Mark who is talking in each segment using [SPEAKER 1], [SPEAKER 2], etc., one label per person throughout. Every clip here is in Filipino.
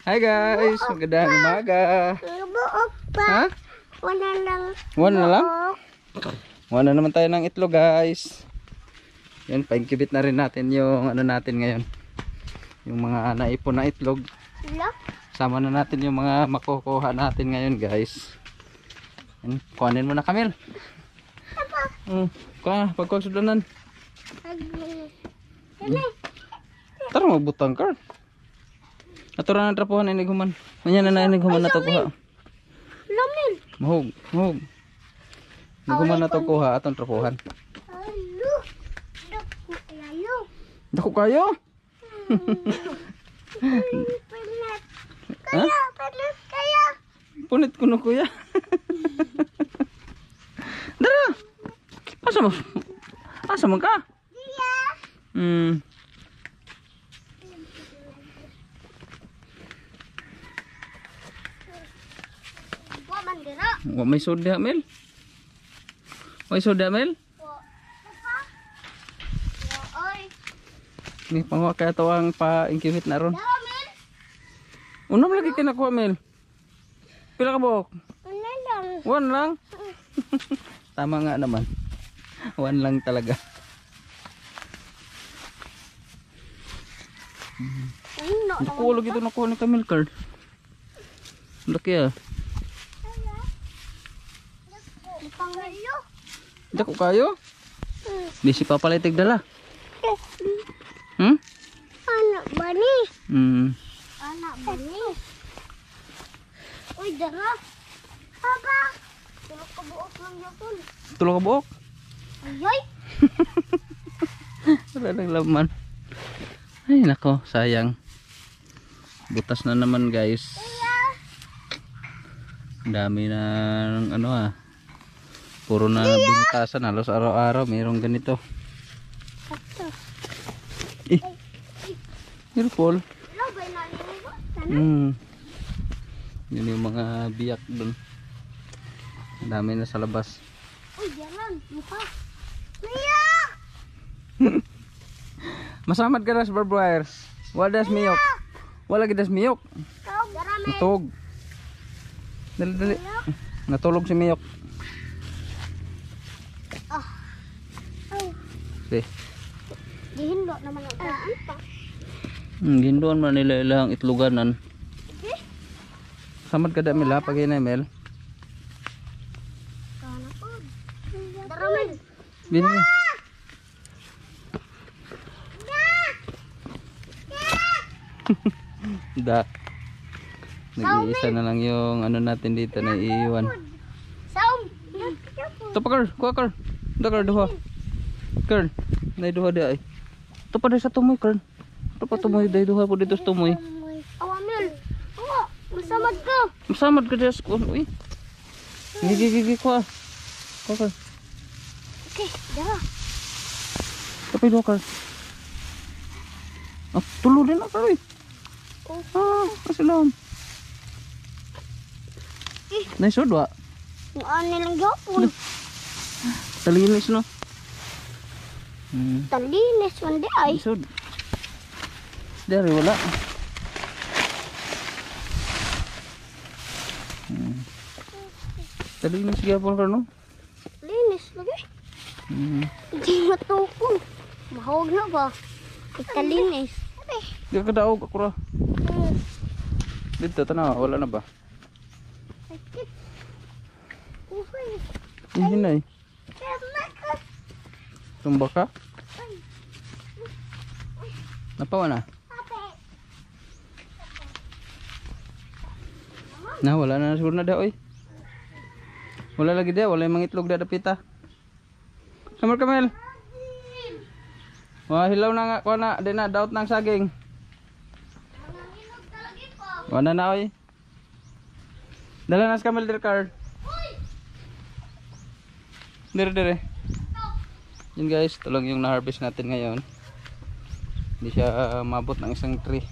[SPEAKER 1] Hi guys, magandang umaga.
[SPEAKER 2] Buok pa.
[SPEAKER 1] Ha?
[SPEAKER 2] Wala lang.
[SPEAKER 1] One na lang?
[SPEAKER 2] Buok.
[SPEAKER 1] One na naman tayo ng itlog guys. Yan, pa-incubate na rin natin yung ano natin ngayon. Yung mga naipon na itlog.
[SPEAKER 2] Wala.
[SPEAKER 1] Sama na natin yung mga makukuha natin ngayon guys. Yan, kuhanin mo na Camille. Kuha, pagkaksudanan. Tara magbutang ka. Atura ng trapuhan iniguman. Ganyan na iniguman na to kuha.
[SPEAKER 2] Lamin.
[SPEAKER 1] Mahog, mahog. Iniguman na to kuha atong trapuhan.
[SPEAKER 2] Alo. Layo.
[SPEAKER 1] Dako kayo?
[SPEAKER 2] Pelet.
[SPEAKER 1] Ha?
[SPEAKER 2] Pelet kaya.
[SPEAKER 1] Punit ko na kuya. Dara. Asa mo? Asa mo ka?
[SPEAKER 2] Iya. Wa man dira.
[SPEAKER 1] May soda Mel. May soda Mel.
[SPEAKER 2] Oy.
[SPEAKER 1] Ni pangwa kaya to ang pa-incubate na ron.
[SPEAKER 2] Lamin.
[SPEAKER 1] Unam lagi kinakuha Mel. Pila ka buhok?
[SPEAKER 2] Wala lang.
[SPEAKER 1] One lang. Tama nga naman. One lang talaga.
[SPEAKER 2] Ano?
[SPEAKER 1] Nakuha lagi ito nakuha ni Camille card. Laki ah.
[SPEAKER 2] Pangayo.
[SPEAKER 1] Dako kayo? Di si Papa Litig dala. Hmm?
[SPEAKER 2] Anak bani. Anak bani. Uy, dara. Papa. Tulog ka buok lang yapon.
[SPEAKER 1] Tulong ka buhok?
[SPEAKER 2] Ayoy.
[SPEAKER 1] Wala nang laman. Ay nako, sayang. Butas na naman guys. Ang dami na ano ah. Puro na binutasan halos araw-araw mayroong ganito.
[SPEAKER 2] Kato.
[SPEAKER 1] Beautiful.
[SPEAKER 2] Hello, bay na mo.
[SPEAKER 1] Yun yung mga biyak dun. Ang dami na sa labas.
[SPEAKER 2] Uy, jalan. Mukha. Mia!
[SPEAKER 1] Masamad ka na sa barbed wires. Wala das miyok. Wala gidas miyok.
[SPEAKER 2] Kau. Darami.
[SPEAKER 1] Natulog. Dali dali. Natulog si miyok.
[SPEAKER 2] Ay,
[SPEAKER 1] Okay.
[SPEAKER 2] dihindo naman ang taan pa.
[SPEAKER 1] Gindoan man nila ilang itluganan.
[SPEAKER 2] Okay?
[SPEAKER 1] Samad ka dami la pag Mel.
[SPEAKER 2] Kana po. Darami.
[SPEAKER 1] Bini. Da. Nag-iisa na lang yung ano natin dito na iiwan.
[SPEAKER 2] Saum.
[SPEAKER 1] Ito pa Carl, kuha Carl. Ito Carl, duha. Carl, naiduha di ay. Ito pa dahil sa tumoy Carl. Ito pa tumoy, dahil duha po dito sa tumoy.
[SPEAKER 2] Awamil. Oo, masamad ka.
[SPEAKER 1] Masamad ka dahil sa kuha. Uy. Gigi, kuha. Kuha Carl.
[SPEAKER 2] Okay, dara.
[SPEAKER 1] Tapay duha Carl. Ah, tulo din na Carl. Ah, kasilam. Naisod wa.
[SPEAKER 2] Ano lang yapon.
[SPEAKER 1] Talinis no.
[SPEAKER 2] Talinis mandi ay.
[SPEAKER 1] Naisod. Dari wala. Talinis gyapon ka no.
[SPEAKER 2] Linis lagi. Hindi matukong. Mahog na ba? Italinis.
[SPEAKER 1] Di ka daog ako ra. Dito tanaw wala na ba?
[SPEAKER 2] Sakit. Uy.
[SPEAKER 1] Hinay.
[SPEAKER 2] Kaya
[SPEAKER 1] Tumba ka? Napawa na? Na wala na siguro na daw oy. Wala lagi daw, wala yung mga itlog da dapita. Kamel Kamel. Wah, hilaw na nga, kuha na, di na, daot ng saging. Wala na oy. Dala na sa Kamel dir card. Dire. Yun guys, ito lang yung na-harvest natin ngayon. Hindi siya mabot ng isang tree.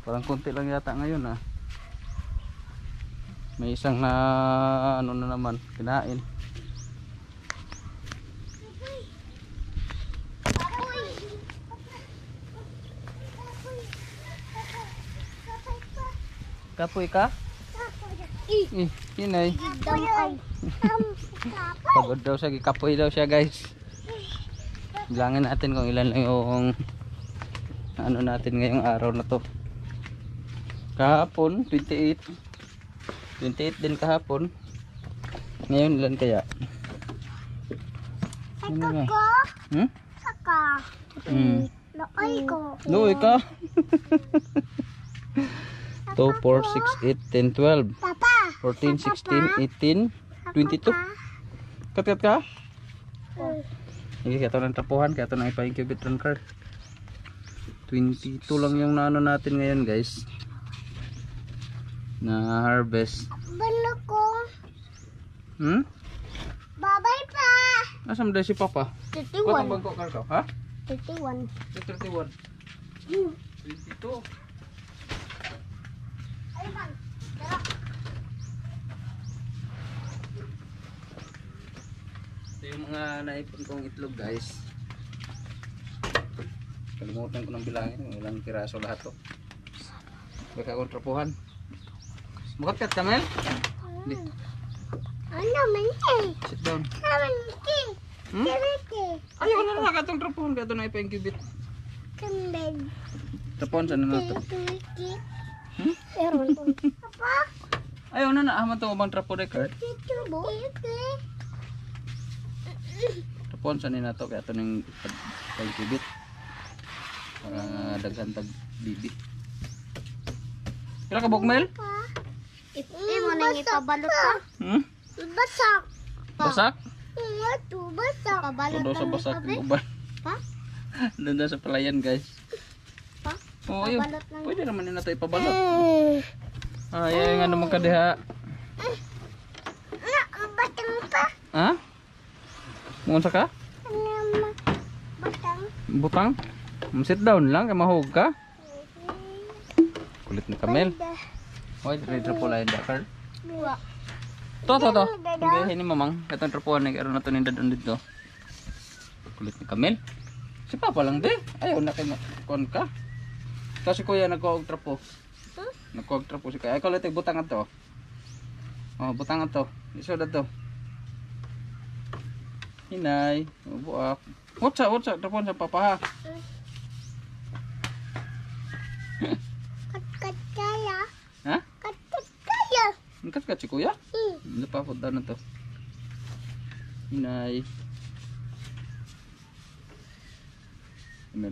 [SPEAKER 1] Parang konti lang yata ngayon ah. May isang na ano na naman, kinain. Kapoy ka? Hinay.
[SPEAKER 2] Kapoy ay.
[SPEAKER 1] Pagod daw siya, kapoy daw siya guys. Bilangin natin kung ilan lang yung ano natin ngayong araw na to. Kahapon 28 din kahapon. Ngayon ilan kaya? Ano nga?
[SPEAKER 2] Saka. Loy ko.
[SPEAKER 1] Luoy ka. 2, 4, 6, 8, 10, 12
[SPEAKER 2] Papa.
[SPEAKER 1] 14, 16, 18, 22. Kat ka? Hindi kaya ito ng trapuhan, kaya ito ng ipa-incubate card. 22 lang yung naano natin ngayon guys. Na harvest.
[SPEAKER 2] Balo ko. Bye-bye pa.
[SPEAKER 1] Asam dahil si Papa?
[SPEAKER 2] 31.
[SPEAKER 1] Kung bangko ka ha?
[SPEAKER 2] 31.
[SPEAKER 1] 31. 22.
[SPEAKER 2] Ayun.
[SPEAKER 1] Ito yung mga naipon kong itlog guys. Kalimutan ko ng bilangin kung ilang piraso lahat to. Baka akong trapuhan. Bukat ka Kamel? Hindi.
[SPEAKER 2] Ano man eh?
[SPEAKER 1] Sit down.
[SPEAKER 2] Kamenti. Kamenti.
[SPEAKER 1] Ayaw na lang katong trapuhan kaya ito na ipa-incubate.
[SPEAKER 2] Kamben.
[SPEAKER 1] Trapuhan saan na ito?
[SPEAKER 2] Eron ko. Papa.
[SPEAKER 1] Ayaw na na. Ahman ito ubang trapo record.
[SPEAKER 2] Tubo.
[SPEAKER 1] Trapuhan saan na ito kaya ito nang ipa-incubate. Para daghan tag bibi. Kira ka bukmel?
[SPEAKER 2] Mo nang ipabalot ka. Basak.
[SPEAKER 1] Basak?
[SPEAKER 2] Ito, basak. Pabalot
[SPEAKER 1] Todo sa basak yung uban.
[SPEAKER 2] Pa?
[SPEAKER 1] Doon na sa palayan guys.
[SPEAKER 2] Pa?
[SPEAKER 1] Oo, yun.
[SPEAKER 2] Pabalot lang.
[SPEAKER 1] Pwede naman yun na ito ipabalot. Ay, nga naman ka diha.
[SPEAKER 2] Batang pa.
[SPEAKER 1] Ha? Munsa ka?
[SPEAKER 2] Batang.
[SPEAKER 1] Butang? Sit down lang, kaya mahog ka. Kulit ni Kamel. Hoy, ready na po lang yung dakar.
[SPEAKER 2] Dua.
[SPEAKER 1] To. Hindi, ni mamang. Itong trapuhan na karoon na ito nindadon dito. Kulit ni Kamel. Si Papa lang din. Ayaw na kayo kon ka. Ito si Kuya nagkuhag trapo. Nagkuhag trapo si Kuya. Ay, kulit yung butangan to. Oh, butangan to. Iso na to. Hinay. Buak. What's up? Trapuhan sa Papa ha.
[SPEAKER 2] Kat kaya.
[SPEAKER 1] Ha?
[SPEAKER 2] Kat kaya.
[SPEAKER 1] Angkat ka si Kuya? Hindi pa po na to. Hinay. Amen.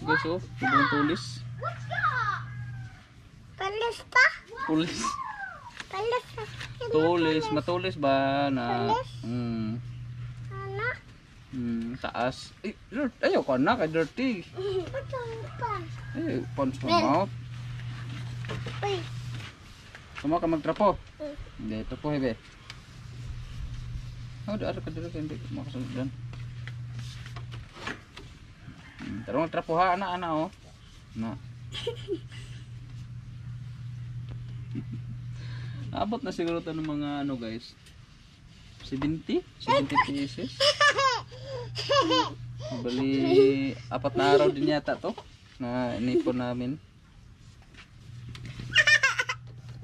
[SPEAKER 1] Guys, oh, ibang tulis.
[SPEAKER 2] Palis pa.
[SPEAKER 1] Tulis.
[SPEAKER 2] Palis.
[SPEAKER 1] Tulis, matulis ba na?
[SPEAKER 2] Tulis? Ano?
[SPEAKER 1] Taas. Ay, ayaw ka na kay dirty.
[SPEAKER 2] Batang pa.
[SPEAKER 1] Ay, punch mo mouth.
[SPEAKER 2] Uy.
[SPEAKER 1] Sama ka magtrapo. Hindi, ito po hebe. Oh, daara ka dito, hindi ko makasunod dyan. Tarong trapo ha, ana oh. Na. Abot na siguro ito ng mga ano guys. 70 pieces. Bali 4 na araw din yata to na inipon namin.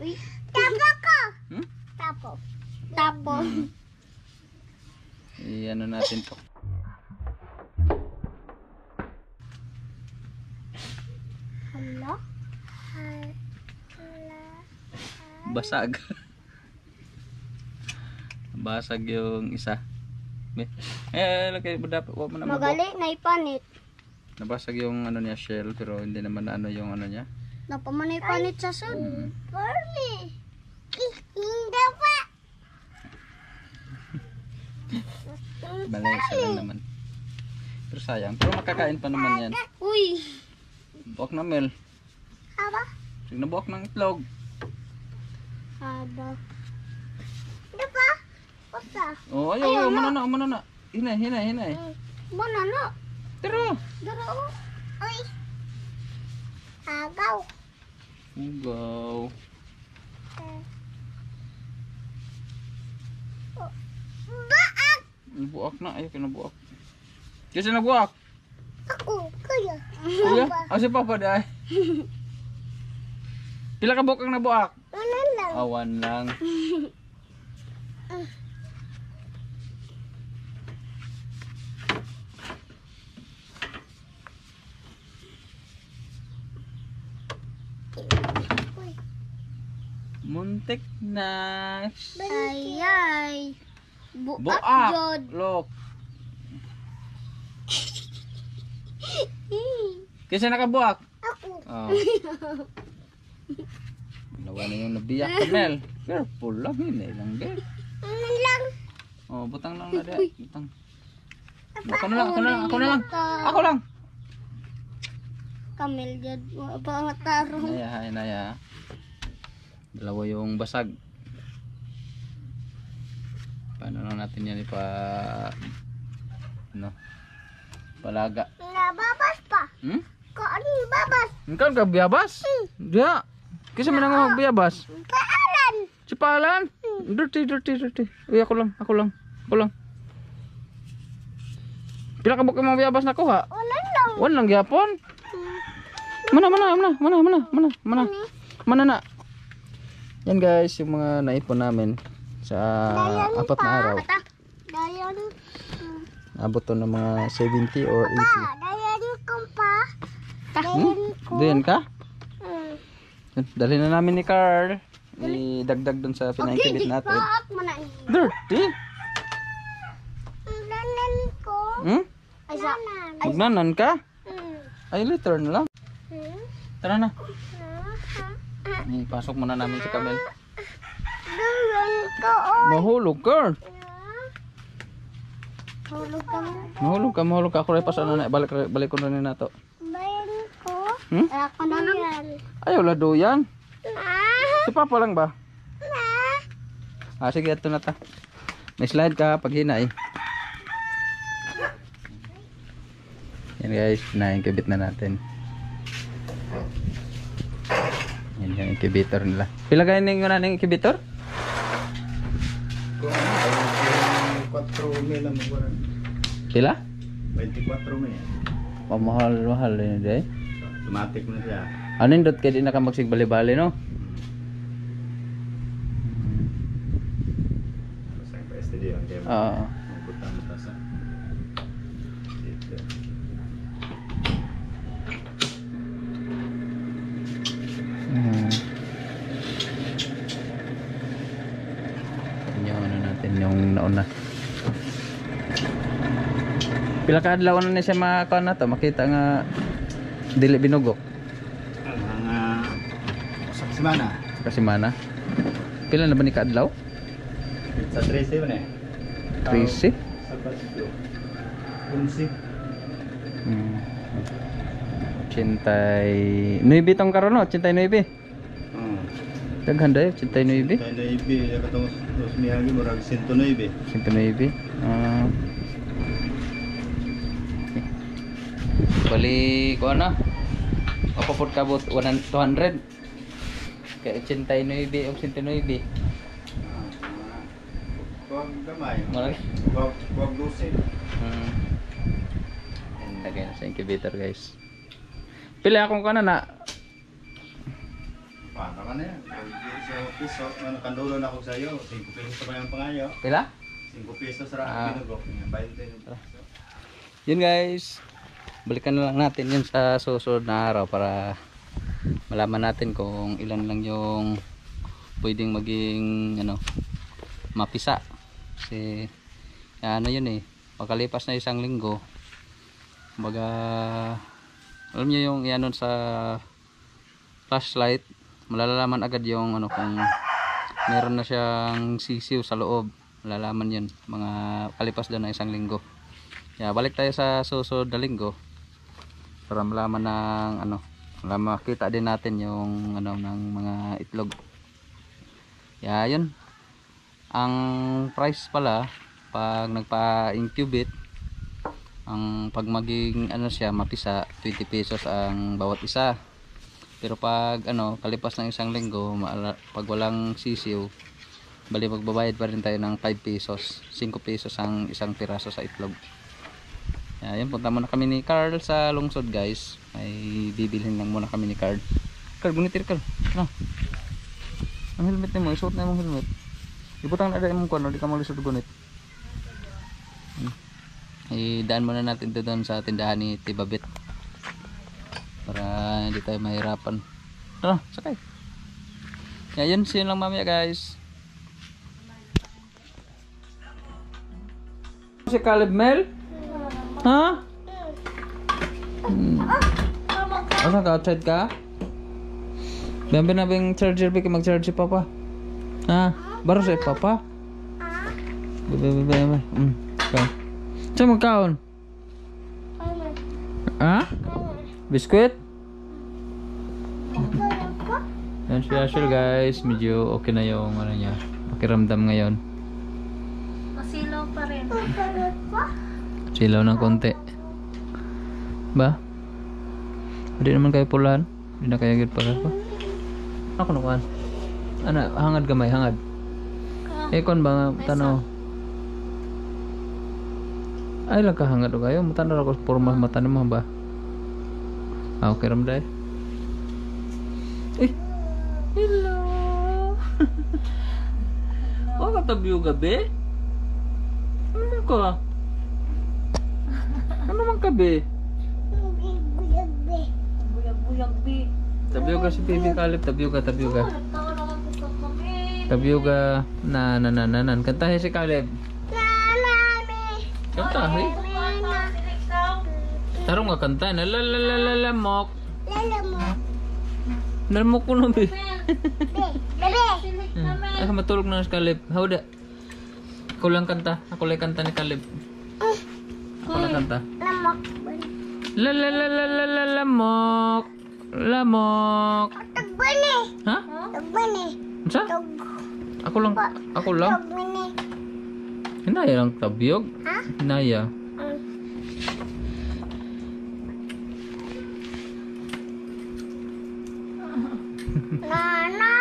[SPEAKER 2] Uy. Tapo ko.
[SPEAKER 1] Hmm?
[SPEAKER 2] Tapo.
[SPEAKER 1] I-ano natin to.
[SPEAKER 2] Hello?
[SPEAKER 1] Basag. Basag yung isa. Lagay mo dapat wag mo na mabok.
[SPEAKER 2] Magali na ipanit.
[SPEAKER 1] Nabasag yung ano niya shell pero hindi naman na ano yung ano niya.
[SPEAKER 2] Napamanay panit sa sud. Parmi. Hindi pa.
[SPEAKER 1] Balay sa lang naman. Pero sayang. Pero makakain pa naman yan.
[SPEAKER 2] Uy.
[SPEAKER 1] Buwak na Mel.
[SPEAKER 2] Aba?
[SPEAKER 1] Sige na buwak ng itlog.
[SPEAKER 2] Aba. Hindi pa. Basta.
[SPEAKER 1] Oh, ayaw, umano na. Hinay.
[SPEAKER 2] Mana na?
[SPEAKER 1] Tara.
[SPEAKER 2] Daro. Uy. Agaw.
[SPEAKER 1] Ugaw.
[SPEAKER 2] Baak.
[SPEAKER 1] Buwak na. Ayaw ka na buwak. Kasi na buwak.
[SPEAKER 2] Ako. Kaya.
[SPEAKER 1] Kuya? Ah, si Papa di ay. Pila ka buok ang nabuak?
[SPEAKER 2] Wala lang.
[SPEAKER 1] Awan lang.
[SPEAKER 2] Uy.
[SPEAKER 1] Muntik na.
[SPEAKER 2] Ay. Buak
[SPEAKER 1] Buak.
[SPEAKER 2] jod.
[SPEAKER 1] Look. Kasi nakabuak.
[SPEAKER 2] Ako.
[SPEAKER 1] Oh. Dalawa na yung nabiyak ka, Mel. Careful lang, hindi lang, Mel.
[SPEAKER 2] Ano lang?
[SPEAKER 1] Oh, butang lang na diyan. Butang. Ako na lang, ako na lang, ako na lang. Ako lang.
[SPEAKER 2] Kamil jod. Wala tarong.
[SPEAKER 1] Inaya, inaya. Dalawa yung basag. Paano lang natin yan palaga.
[SPEAKER 2] Nababas pa.
[SPEAKER 1] Hmm?
[SPEAKER 2] Ano yung babas?
[SPEAKER 1] Ikaw ka biyabas? Diya. Kasi manang biyabas.
[SPEAKER 2] Paalan.
[SPEAKER 1] Si Palan. Dirty. Uy, ako lang. Pila ka bukay mga biyabas na kuha?
[SPEAKER 2] Wala lang.
[SPEAKER 1] Wan lang gyapon. Mana na. Yan guys, yung mga naipon namin sa apat na araw.
[SPEAKER 2] Dayan.
[SPEAKER 1] Abot to ng mga 70 or 80.
[SPEAKER 2] Dayan ko pa. Dayan ko.
[SPEAKER 1] Doon ka?
[SPEAKER 2] Hmm.
[SPEAKER 1] Dali na namin ni Carl. Idagdag dun sa pinaikibit natin.
[SPEAKER 2] Paak mo na.
[SPEAKER 1] Dirty.
[SPEAKER 2] Dayan ko.
[SPEAKER 1] Hmm?
[SPEAKER 2] Ay, sa.
[SPEAKER 1] Magnanan ka? Ay, later na lang. Tara na. Pasok muna namin si Camel.
[SPEAKER 2] Dayan ko.
[SPEAKER 1] Mahulog ka.
[SPEAKER 2] Hulog ka mo.
[SPEAKER 1] Mahulog ka. Ako rin pa sana na. Balik ko na rin na to.
[SPEAKER 2] Dayan ko.
[SPEAKER 1] Hmm?
[SPEAKER 2] Ako na lang.
[SPEAKER 1] Ayaw lado yan.
[SPEAKER 2] Ah.
[SPEAKER 1] Si Papa lang ba?
[SPEAKER 2] Ah.
[SPEAKER 1] Sige, ito na ta. May slide ka pag hinay. Yan guys, na-incubate na natin. Yan yung incubator nila. Pila kayo ng incubator?
[SPEAKER 3] 24 mil ang magwaran.
[SPEAKER 1] Pila?
[SPEAKER 3] 24 mil.
[SPEAKER 1] Pamahal-mahal yun day.
[SPEAKER 3] Automatic na siya.
[SPEAKER 1] Ano yung dot kayo din nakamagsig bali-bali no?
[SPEAKER 3] Sa STD ang kaya
[SPEAKER 1] Oo.
[SPEAKER 3] magbutang mo sa dito.
[SPEAKER 1] Yung ano natin, yung nauna. Pila ka adlaw na siya makakuha na to, makita nga dili binugok
[SPEAKER 3] Ang mga sa semana.
[SPEAKER 1] kasi mana. Pila na ba ni kaadlaw?
[SPEAKER 3] Sa 13 man eh.
[SPEAKER 1] 13?
[SPEAKER 3] Sa Pasko. 11.
[SPEAKER 1] 89 tong karon no, 89. Daghan dayo 89.
[SPEAKER 3] Tayo ibi katong dos miyagi murag 109.
[SPEAKER 1] 109. Bali ko na. Kapapot kabot 200. Kaya 89 o 109.
[SPEAKER 3] Kuwag gamay.
[SPEAKER 1] Malaki.
[SPEAKER 3] Kuwag 12.
[SPEAKER 1] Lagay na sa incubator guys. Pila akong kana na.
[SPEAKER 3] Paano ka na yan? Sa piso, ano kandulo na ako sa iyo. 5 pesos sa bayang pangayo.
[SPEAKER 1] Pila?
[SPEAKER 3] 5 pesos ra binugok niya. 20.
[SPEAKER 1] Yun guys. Balikan na lang natin yun sa susunod na araw para malaman natin kung ilan lang yung pwedeng maging mapisa. Kasi ano yun eh. Pagkalipas na isang linggo, kumbaga alam niyo yung ianon sa flashlight, malalaman agad yung kung meron na siyang sisiw sa loob. Malalaman yun mga kalipas doon na isang linggo. Kaya balik tayo sa susunod na linggo para malaman ng makita din natin yung ng mga itlog. Kaya yun. Ang price pala pag nagpa-incubate, ang pag maging siya mapisa, 20 pesos ang bawat isa. Pero pag kalipas ng isang linggo, pag walang sisiw, bali magbabayad pa rin tayo ng 5 pesos. 5 pesos ang isang piraso sa itlog. Ayan, punta muna kami ni Carl sa lungsod guys. Ay bibilhin lang muna kami ni Carl. Carl, gunitir Carl. Ano? Ang helmet mo, isuot na yung helmet. Ibutang na rin mong kuwan, di ka malisod gunit. Idaan muna natin ito doon sa tindahan ni Tibabit. Para hindi tayo mahirapan. Ano, sakay. Ayan, see you lang mamaya guys. Si Caleb Mel? Ha? Asa ka? Outside ka? Bambi na bang charger ba? Mag-charge si Papa? Ha? Baro si Papa? Bebe. Ikaw. Saan magkaon? Ha? Biskuit? Yan si Ashel guys. Medyo okay na yung ano niya. Pakiramdam ngayon.
[SPEAKER 2] Masilaw pa rin.
[SPEAKER 1] Silaw ng konti. Ba? Hindi naman kayo pulan. Hindi na kaya gid para ko. Ako nakuan. Ano, hangad gamay, hangad. Kon ba nga tanaw? Ay lang ka hangad o kayo. Matanaw ako puro mata mo ba? Ah, okay ram dai. Hello. Oh, katabiyo gabi? Ano ka? Ano man kabe?
[SPEAKER 2] Buyag-buyag, bi.
[SPEAKER 1] Tabiyo ka si Baby Caleb, tabiyo ka.
[SPEAKER 2] Nagtawa naman po sa kami.
[SPEAKER 1] Tabiyo ka nan. Kantahe si Caleb. Kantahe? Tarong nga kanta na lamok. Lamok ko no be. Ay matulog na si Caleb. Hawda. Ako lang kanta ni Caleb. Ako lang kanta. Lamok.
[SPEAKER 2] Tagbani.
[SPEAKER 1] Ha?
[SPEAKER 2] Tagbani.
[SPEAKER 1] Sa? Ako lang.
[SPEAKER 2] Tagbani.
[SPEAKER 1] Hinaya lang tabiyog.
[SPEAKER 2] Ha?
[SPEAKER 1] Hinaya.
[SPEAKER 2] Nana.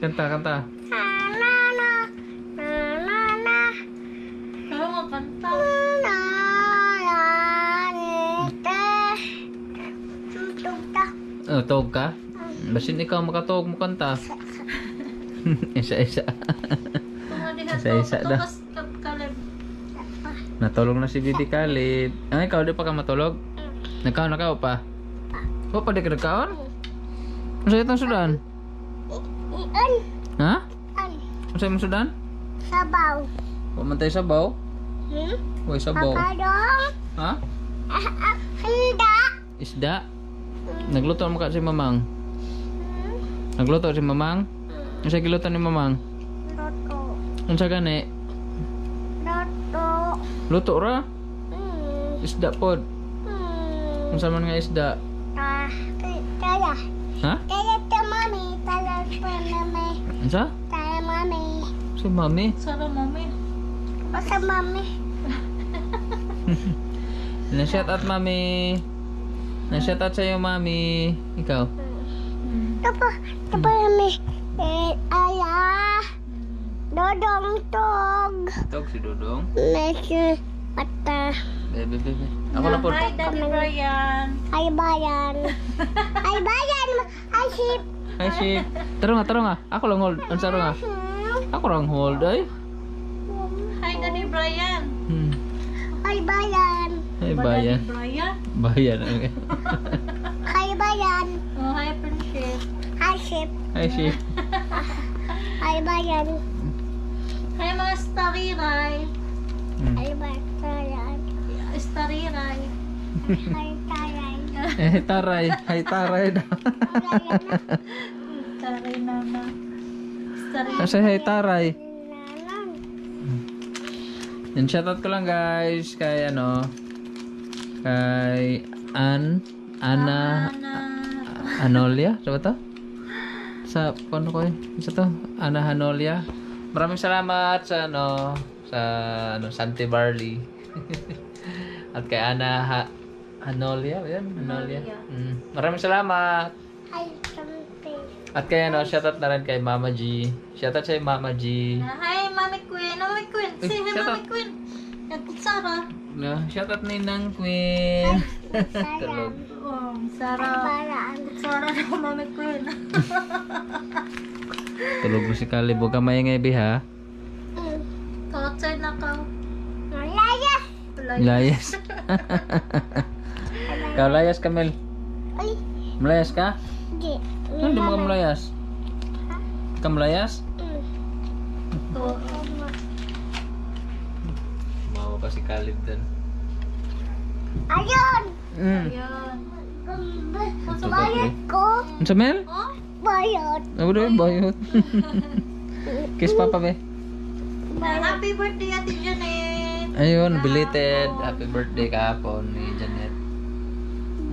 [SPEAKER 1] Kanta.
[SPEAKER 2] Nana. Nana. Kaya mo kanta.
[SPEAKER 1] Oh, tawag ka? Basin ikaw makatawag mo kanta. Isa-isa. Isa-isa daw. Natulog na si Bibi Caleb. Ay, ikaw di pa ka matulog? Nagkaon na ka pa? O, pa di ka nagkaon? Ano sa'yo itong sudan? Ha? Ano sa'yo mong sudan?
[SPEAKER 2] Sabaw.
[SPEAKER 1] Pamantay sabaw? Uy, sabaw.
[SPEAKER 2] Papadong.
[SPEAKER 1] Ha?
[SPEAKER 2] Handa.
[SPEAKER 1] Isda? Nagluto mo ka si Mamang? Nagluto si Mamang? Ano sa giluto ni Mamang?
[SPEAKER 2] Loto.
[SPEAKER 1] Ano sa gani?
[SPEAKER 2] Loto.
[SPEAKER 1] Luto ra? Isda pod. Ano sa man nga isda?
[SPEAKER 2] Tala.
[SPEAKER 1] Ha?
[SPEAKER 2] Tala ta mami. Tala pa mami.
[SPEAKER 1] Ano sa?
[SPEAKER 2] Tala mami.
[SPEAKER 1] Si Mami?
[SPEAKER 2] Sara mami. Basta mami.
[SPEAKER 1] Na-shout out Mami. Na-shout out sa'yo Mami. Ikaw?
[SPEAKER 2] Tapa mami. Ala. Dodong tog.
[SPEAKER 1] Tawag si Dodong.
[SPEAKER 2] Medyo mata.
[SPEAKER 1] Bebe. Ako na po.
[SPEAKER 2] Hi, Daddy Brian. Hi, Bayan. Hi, Bayan. Hi, Ship.
[SPEAKER 1] Hi, Ship. Taro nga. Ako lang hold. Ano saro nga? Ako lang hold ay.
[SPEAKER 2] Hi, Daddy Brian. Hi,
[SPEAKER 1] Hi,
[SPEAKER 2] Bayan.
[SPEAKER 1] Bayan.
[SPEAKER 2] Brian?
[SPEAKER 1] Bayan. Okay.
[SPEAKER 2] Hi, Bayan. Oh, hi, Friendship. Hi, Ship.
[SPEAKER 1] Hi, Ship.
[SPEAKER 2] Hi, Bayan. Hi, mga stariray. Hi, Bayan. Stariray. Hi, Taray.
[SPEAKER 1] Hi, taray daw.
[SPEAKER 2] Taray, Nana. Stariray.
[SPEAKER 1] Kasi hi, taray. Yan, shoutout ko lang guys kay kay Ana Hanolia, sa ba to? Sa paano ko sa to? Ana Hanolia. Maraming salamat sa Santi Barley. At kay Ana Hanolia, yan, Hanolia. Maraming salamat.
[SPEAKER 2] Hi, something.
[SPEAKER 1] At kay shoutout na rin kay Mama G. Shoutout sa Mama G.
[SPEAKER 2] Hi, Mami Queen. Mami Queen. Say hi,
[SPEAKER 1] shut
[SPEAKER 2] Mami
[SPEAKER 1] up.
[SPEAKER 2] Queen. Sarah.
[SPEAKER 1] No, shout out Ninang Queen. Tulog.
[SPEAKER 2] Sarah. Sarah na Mami Queen.
[SPEAKER 1] Tulog mo si Kalib. Huwag ka maingay, Bi, ha?
[SPEAKER 2] Outside na ka. Layas.
[SPEAKER 1] Layas. Ikaw, layas, Kamel.
[SPEAKER 2] Ay.
[SPEAKER 1] Malayas ka?
[SPEAKER 2] Hindi.
[SPEAKER 1] Hindi mo ka malayas? Ka malayas? Mawa pa si Kalib dun.
[SPEAKER 2] Ayun.
[SPEAKER 1] Ayun.
[SPEAKER 2] Bayad ko.
[SPEAKER 1] Ano sa Mel?
[SPEAKER 2] Bayad.
[SPEAKER 1] Ano ba bayot? Kiss Papa, be.
[SPEAKER 2] Happy birthday, Ate Janet.
[SPEAKER 1] Ayun, belated. Happy birthday kahapon ni Janet.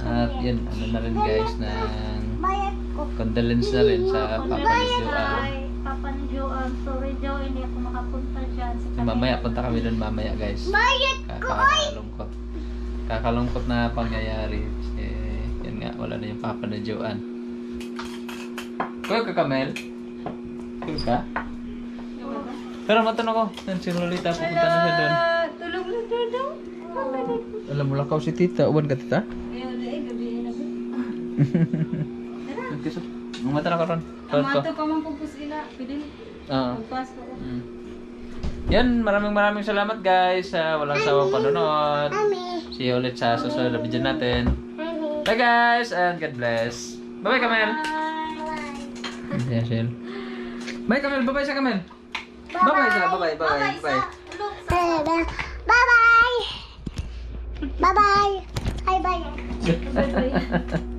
[SPEAKER 1] At yun, ano na rin guys, ng
[SPEAKER 2] Bayad ko.
[SPEAKER 1] condolence na rin sa Papa ni Joanne.
[SPEAKER 2] Papa ni Joanne. Sorry, Jo, hindi ako makapunta dyan.
[SPEAKER 1] Mamaya, punta kami dun mamaya guys.
[SPEAKER 2] Bayad ko.
[SPEAKER 1] Kakalungkot. Kakalungkot na pangyayari. Yan nga, wala na yung Papa ni Joanne. Kuya ka, Kamel? Kuya ka? Pero matanong ko, yan si Lolita, pupunta na siya doon.
[SPEAKER 2] Tulog na doon.
[SPEAKER 1] Alam mo lakaw si Tita. Uwan ka, Tita?
[SPEAKER 2] Gabi na.
[SPEAKER 1] Kiso. Mumata na ka ron. Tawad ko.
[SPEAKER 2] Amato ka man pupus ila. Pwede
[SPEAKER 1] Oo.
[SPEAKER 2] magpas ko.
[SPEAKER 1] Yan, maraming salamat guys sa walang sawang panonood. See you ulit sa susunod na video natin. Bye guys, and God bless. Bye-bye, Kamel. Bye. Bye, Kamel. Bye-bye sa Kamel. Bye-bye sa. Bye-bye. Bye-bye. Bye.
[SPEAKER 2] Bye-bye. Bye-bye. Bye-bye.
[SPEAKER 1] Bye.